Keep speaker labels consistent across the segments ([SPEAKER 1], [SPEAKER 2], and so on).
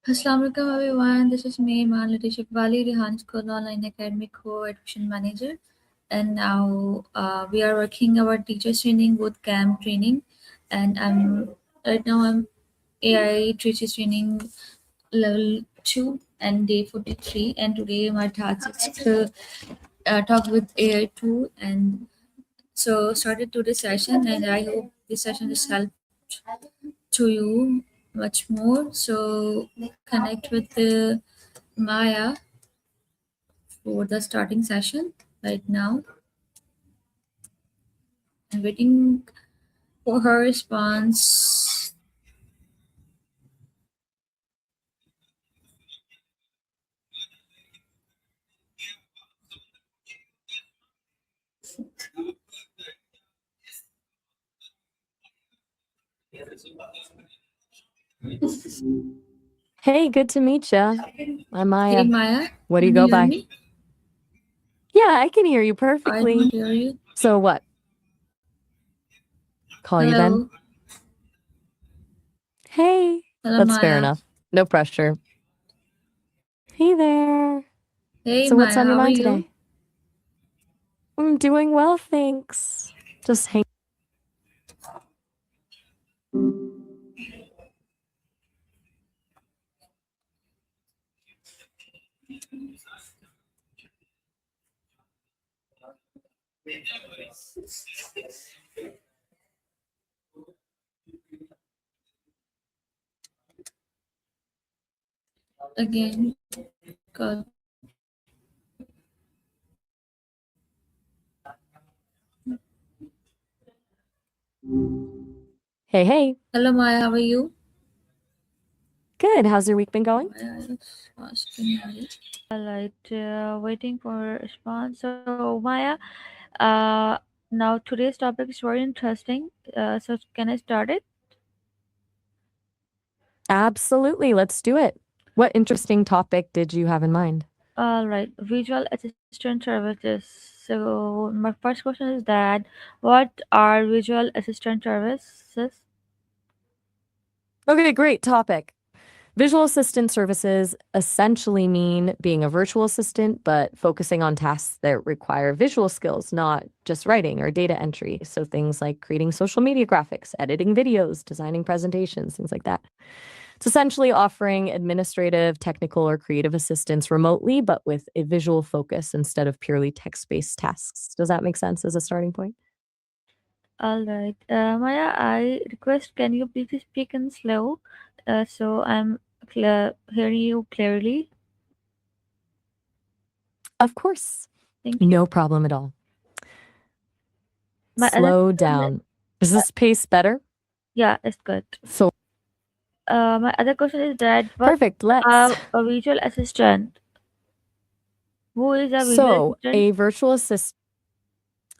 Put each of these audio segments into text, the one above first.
[SPEAKER 1] Assalamualaikum everyone. This is me, Mahalati Shikbali, Rehan School Online Academy Co-Admission Manager. And now we are working our teachers training boot camp training. And I'm AI teachers training level 2 and day 43. And today my task is to talk with AI 2. And so started today's session, and I hope this session is helped to you much more. So connect with Maya for the starting session right now. I'm waiting for her response.
[SPEAKER 2] Hey, good to meet you. I'm Maya.
[SPEAKER 1] Hey Maya,
[SPEAKER 2] What do you
[SPEAKER 1] can
[SPEAKER 2] go
[SPEAKER 1] you hear
[SPEAKER 2] by?
[SPEAKER 1] me?
[SPEAKER 2] Yeah, I can hear you
[SPEAKER 1] I
[SPEAKER 2] perfectly.
[SPEAKER 1] don't hear you.
[SPEAKER 2] So what? Call you Ben?
[SPEAKER 1] Hello.
[SPEAKER 2] Hey,
[SPEAKER 1] Hello
[SPEAKER 2] that's fair
[SPEAKER 1] Maya.
[SPEAKER 2] enough. No pressure. Hey there.
[SPEAKER 1] Hey
[SPEAKER 2] So what's
[SPEAKER 1] Maya,
[SPEAKER 2] on your
[SPEAKER 1] how are
[SPEAKER 2] mind
[SPEAKER 1] you?
[SPEAKER 2] today? I'm doing well, thanks. Just hang.
[SPEAKER 1] Again, call.
[SPEAKER 2] Hey, hey.
[SPEAKER 1] Hello Maya, how are you?
[SPEAKER 2] Good. How's your week been going?
[SPEAKER 1] Maya is asking me. Alright, waiting for a response. So Maya, now today's topic is very interesting. So can I start it?
[SPEAKER 2] Absolutely. Let's do it. What interesting topic did you have in mind?
[SPEAKER 1] All right, visual assistant services. So my first question is that what are visual assistant services?
[SPEAKER 2] Okay, great topic. Visual assistant services essentially mean being a virtual assistant, but focusing on tasks that require visual skills, not just writing or data entry. So things like creating social media graphics, editing videos, designing presentations, things like that. It's essentially offering administrative, technical, or creative assistance remotely, but with a visual focus instead of purely text-based tasks. Does that make sense as a starting point?
[SPEAKER 1] All right, Maya, I request can you please speak in slow, so I'm hearing you clearly.
[SPEAKER 2] Of course.
[SPEAKER 1] Thank you.
[SPEAKER 2] No problem at all.
[SPEAKER 1] My other
[SPEAKER 2] Slow
[SPEAKER 1] question is,
[SPEAKER 2] down. Is this pace better?
[SPEAKER 1] yeah, it's good.
[SPEAKER 2] So
[SPEAKER 1] My other question is that what
[SPEAKER 2] perfect. Let's.
[SPEAKER 1] are a visual assistant? Who is a visual
[SPEAKER 2] So
[SPEAKER 1] assistant?
[SPEAKER 2] a virtual assistant.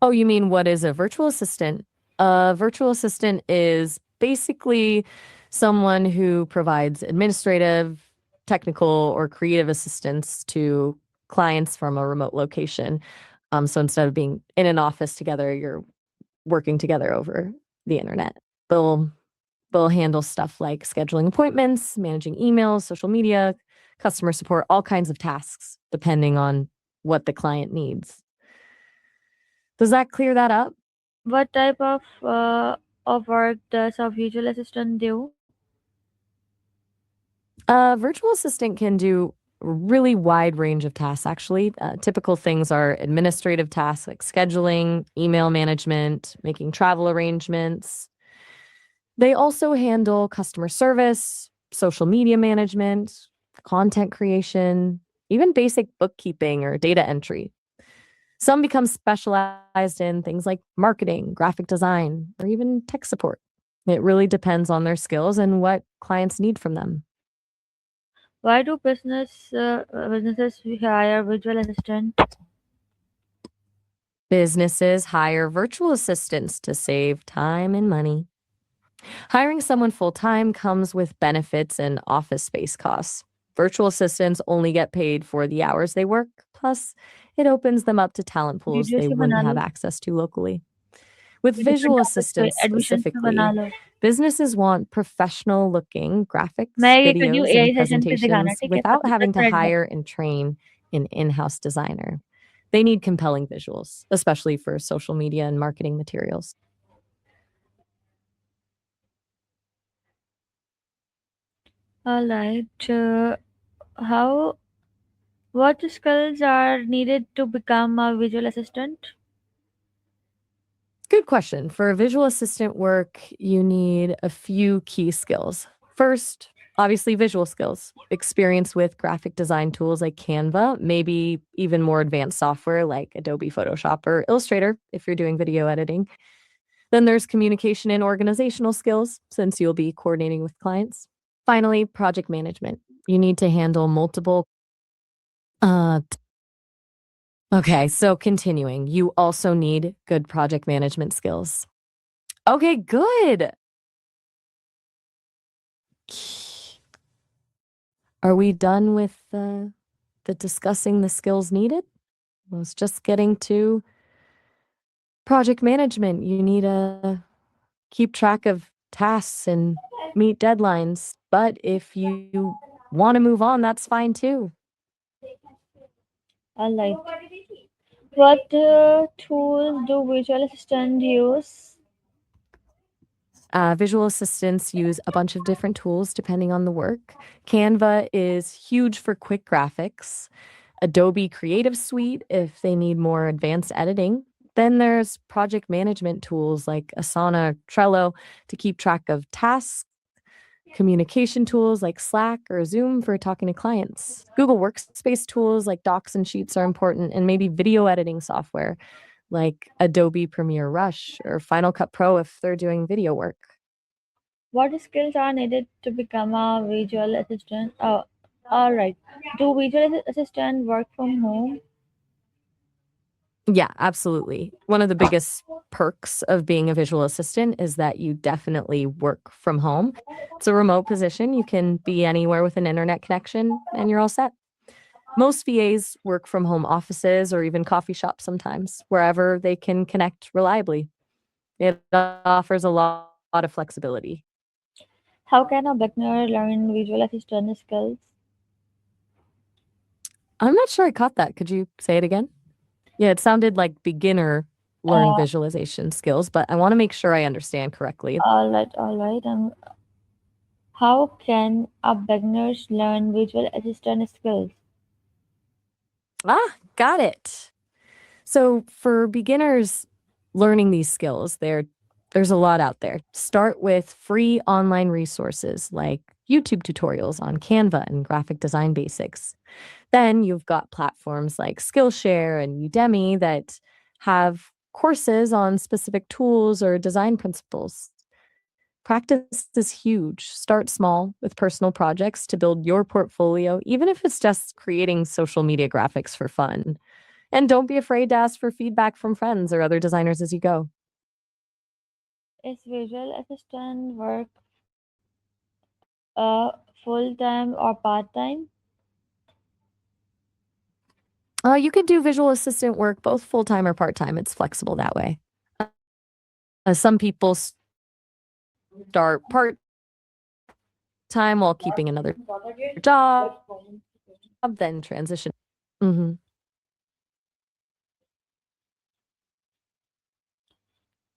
[SPEAKER 2] Oh, you mean what is a virtual assistant? A virtual assistant is basically someone who provides administrative, technical, or creative assistance to clients from a remote location. So instead of being in an office together, you're working together over the internet. They'll they'll handle stuff like scheduling appointments, managing emails, social media, customer support, all kinds of tasks depending on what the client needs. Does that clear that up?
[SPEAKER 1] What type of work does a visual assistant do?
[SPEAKER 2] A virtual assistant can do a really wide range of tasks, actually. Typical things are administrative tasks like scheduling, email management, making travel arrangements. They also handle customer service, social media management, content creation, even basic bookkeeping or data entry. Some become specialized in things like marketing, graphic design, or even tech support. It really depends on their skills and what clients need from them.
[SPEAKER 1] Why do businesses hire visual assistant?
[SPEAKER 2] Businesses hire virtual assistants to save time and money. Hiring someone full time comes with benefits and office space costs. Virtual assistants only get paid for the hours they work, plus, it opens them up to talent pools
[SPEAKER 1] Video
[SPEAKER 2] they
[SPEAKER 1] से
[SPEAKER 2] wouldn't
[SPEAKER 1] बना
[SPEAKER 2] have
[SPEAKER 1] low.
[SPEAKER 2] access to locally. With
[SPEAKER 1] ये different
[SPEAKER 2] visual
[SPEAKER 1] topics पे
[SPEAKER 2] assistants
[SPEAKER 1] admissions पे बना
[SPEAKER 2] specifically,
[SPEAKER 1] लो।
[SPEAKER 2] businesses want professional looking graphics,
[SPEAKER 1] मैं ये कर रही हूँ
[SPEAKER 2] videos,
[SPEAKER 1] AI
[SPEAKER 2] and
[SPEAKER 1] सेशन पे दिखाना,
[SPEAKER 2] presentations
[SPEAKER 1] ठीक है?
[SPEAKER 2] without
[SPEAKER 1] तब तक
[SPEAKER 2] having to
[SPEAKER 1] मिनट में
[SPEAKER 2] hire and train an in-house designer. They need compelling visuals, especially for social media and marketing materials.
[SPEAKER 1] All right. What skills are needed to become a visual assistant?
[SPEAKER 2] Good question. For visual assistant work, you need a few key skills. First, obviously, visual skills, experience with graphic design tools like Canva, maybe even more advanced software like Adobe Photoshop or Illustrator if you're doing video editing. Then there's communication and organizational skills, since you'll be coordinating with clients. Finally, project management. You need to handle multiple. Okay, so continuing, you also need good project management skills. Okay, good. Are we done with the discussing the skills needed? I was just getting to project management. You need to keep track of tasks and meet deadlines. But if you want to move on, that's fine too.
[SPEAKER 1] All right. What tools do visual assistant use?
[SPEAKER 2] Visual assistants use a bunch of different tools depending on the work. Canva is huge for quick graphics. Adobe Creative Suite if they need more advanced editing. Then there's project management tools like Asana, Trello to keep track of tasks, communication tools like Slack or Zoom for talking to clients. Google Workspace tools like Docs and Sheets are important, and maybe video editing software like Adobe Premiere Rush or Final Cut Pro if they're doing video work.
[SPEAKER 1] What skills are needed to become a visual assistant? Oh, all right. Do visual assistant work from home?
[SPEAKER 2] Yeah, absolutely. One of the biggest perks of being a visual assistant is that you definitely work from home. It's a remote position. You can be anywhere with an internet connection and you're all set. Most VAs work from home offices or even coffee shops sometimes, wherever they can connect reliably. It offers a lot of flexibility.
[SPEAKER 1] How can a beginner learn visual assistant skills?
[SPEAKER 2] I'm not sure I caught that. Could you say it again? Yeah, it sounded like beginner learn
[SPEAKER 1] Uh,
[SPEAKER 2] visualization skills, but I want to make sure I understand correctly.
[SPEAKER 1] all right, all right. How can a beginners learn visual assistant skills?
[SPEAKER 2] Got it. So for beginners learning these skills, there's a lot out there. Start with free online resources like YouTube tutorials on Canva and graphic design basics. Then you've got platforms like Skillshare and Udemy that have courses on specific tools or design principles. Practice is huge. Start small with personal projects to build your portfolio, even if it's just creating social media graphics for fun. And don't be afraid to ask for feedback from friends or other designers as you go.
[SPEAKER 1] Is visual assistant work uh, full time or part time?
[SPEAKER 2] You can do visual assistant work both full time or part time. It's flexible that way. Some people start part time while keeping another job, then transition. Mhm.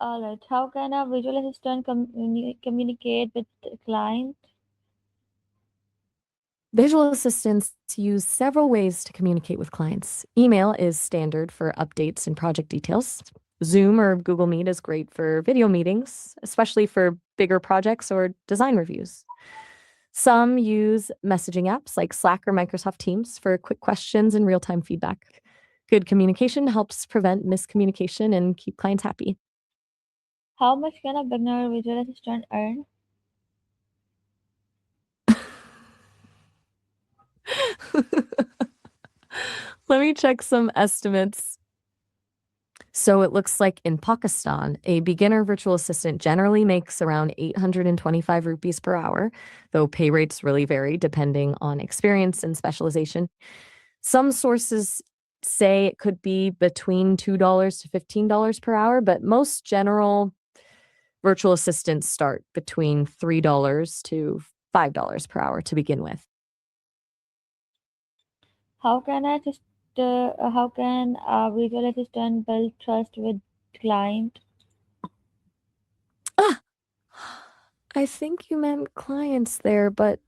[SPEAKER 1] All right. How can a visual assistant communicate with the client?
[SPEAKER 2] Visual assistants use several ways to communicate with clients. Email is standard for updates and project details. Zoom or Google Meet is great for video meetings, especially for bigger projects or design reviews. Some use messaging apps like Slack or Microsoft Teams for quick questions and real time feedback. Good communication helps prevent miscommunication and keep clients happy.
[SPEAKER 1] How much can a beginner visual assistant earn?
[SPEAKER 2] Let me check some estimates. So it looks like in Pakistan, a beginner virtual assistant generally makes around 825 rupees per hour, though pay rates really vary depending on experience and specialization. Some sources say it could be between $2 to $15 per hour, but most general virtual assistants start between $3 to $5 per hour to begin with.
[SPEAKER 1] How can how can a visual assistant build trust with client?
[SPEAKER 2] Ah, I think you meant clients there, but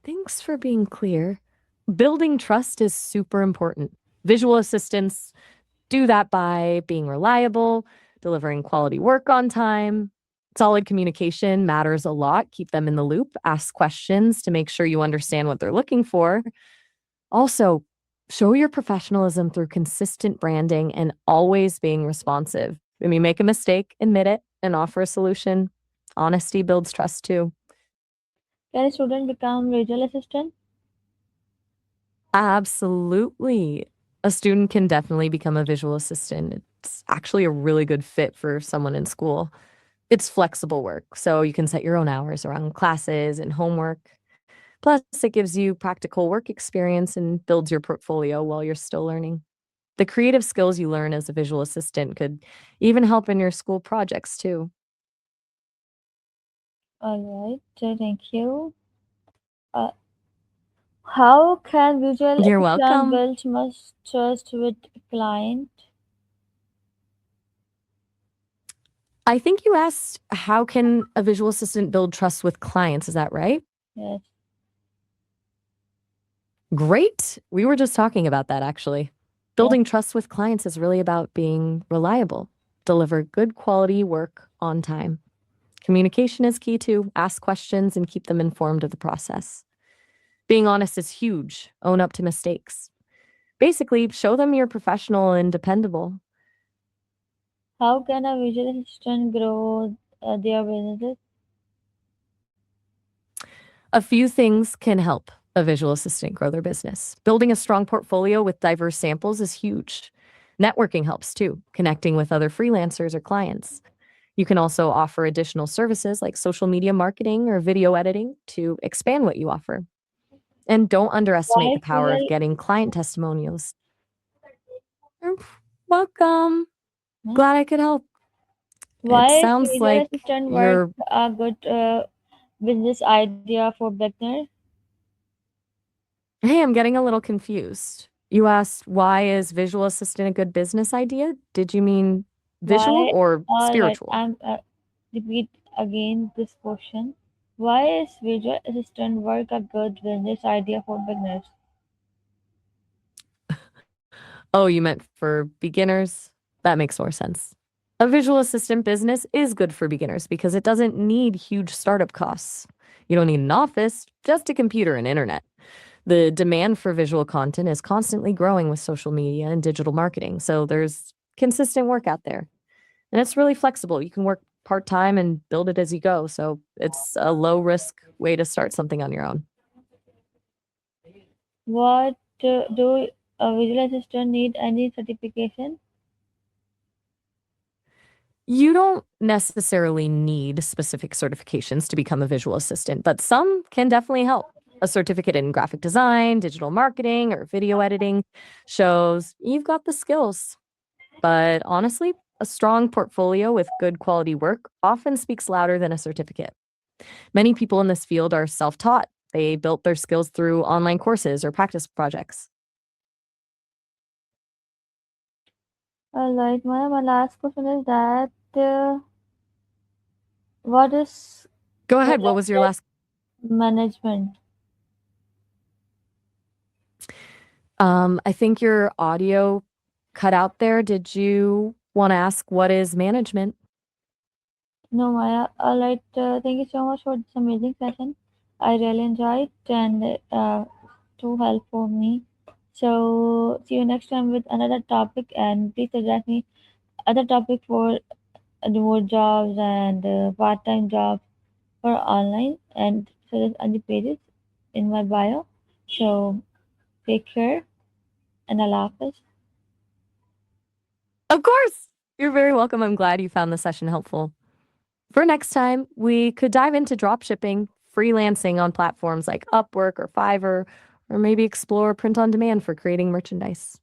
[SPEAKER 2] thanks for being clear. Building trust is super important. Visual assistants do that by being reliable, delivering quality work on time. Solid communication matters a lot. Keep them in the loop, ask questions to make sure you understand what they're looking for. Also, show your professionalism through consistent branding and always being responsive. When you make a mistake, admit it and offer a solution. Honesty builds trust too.
[SPEAKER 1] Can a student become visual assistant?
[SPEAKER 2] Absolutely. A student can definitely become a visual assistant. It's actually a really good fit for someone in school. It's flexible work, so you can set your own hours around classes and homework. Plus, it gives you practical work experience and builds your portfolio while you're still learning. The creative skills you learn as a visual assistant could even help in your school projects too.
[SPEAKER 1] All right, thank you. Uh, how can visual
[SPEAKER 2] You're
[SPEAKER 1] assistant
[SPEAKER 2] welcome.
[SPEAKER 1] build much trust with client?
[SPEAKER 2] I think you asked, how can a visual assistant build trust with clients? Is that right?
[SPEAKER 1] Yes.
[SPEAKER 2] Great. We were just talking about that actually. Building trust with clients is really about being reliable, deliver good quality work on time. Communication is key too. Ask questions and keep them informed of the process. Being honest is huge. Own up to mistakes. Basically, show them you're professional and dependable.
[SPEAKER 1] How can a visual assistant grow their businesses?
[SPEAKER 2] A few things can help a visual assistant grow their business. Building a strong portfolio with diverse samples is huge. Networking helps too, connecting with other freelancers or clients. You can also offer additional services like social media marketing or video editing to expand what you offer. And don't underestimate
[SPEAKER 1] Why
[SPEAKER 2] the
[SPEAKER 1] is
[SPEAKER 2] power of
[SPEAKER 1] visual
[SPEAKER 2] getting client testimonials. You're welcome.
[SPEAKER 1] huh?
[SPEAKER 2] Glad I could help. It
[SPEAKER 1] Why is
[SPEAKER 2] sounds
[SPEAKER 1] visual
[SPEAKER 2] like
[SPEAKER 1] assistant work
[SPEAKER 2] you're.
[SPEAKER 1] a good business idea for beginners?
[SPEAKER 2] Hey, I'm getting a little confused. You asked, why is visual assistant a good business idea? Did you mean visual
[SPEAKER 1] Why?
[SPEAKER 2] or
[SPEAKER 1] All right,
[SPEAKER 2] spiritual?
[SPEAKER 1] I'm repeat again this question. Why is visual assistant work a good business idea for beginners?
[SPEAKER 2] Oh, you meant for beginners? That makes more sense. A visual assistant business is good for beginners because it doesn't need huge startup costs. You don't need an office, just a computer and internet. The demand for visual content is constantly growing with social media and digital marketing, so there's consistent work out there. And it's really flexible. You can work part time and build it as you go. So it's a low risk way to start something on your own.
[SPEAKER 1] What do a visual assistant need any certification?
[SPEAKER 2] You don't necessarily need specific certifications to become a visual assistant, but some can definitely help. A certificate in graphic design, digital marketing, or video editing shows you've got the skills. But honestly, a strong portfolio with good quality work often speaks louder than a certificate. Many people in this field are self taught. They built their skills through online courses or practice projects.
[SPEAKER 1] All right, my last question is that what is
[SPEAKER 2] Go ahead. What was your
[SPEAKER 1] project
[SPEAKER 2] last?
[SPEAKER 1] management?
[SPEAKER 2] I think your audio cut out there. Did you want to ask what is management?
[SPEAKER 1] No, Maya. All right, thank you so much for this amazing session. I really enjoyed and too helpful for me. So see you next time with another topic, and please suggest me other topic for remote jobs and part-time jobs for online and suggest on the pages in my bio. So take care and Allah Hafiz.
[SPEAKER 2] Of course. You're very welcome. I'm glad you found the session helpful. For next time, we could dive into dropshipping, freelancing on platforms like Upwork or Fiverr, or maybe explore print on demand for creating merchandise.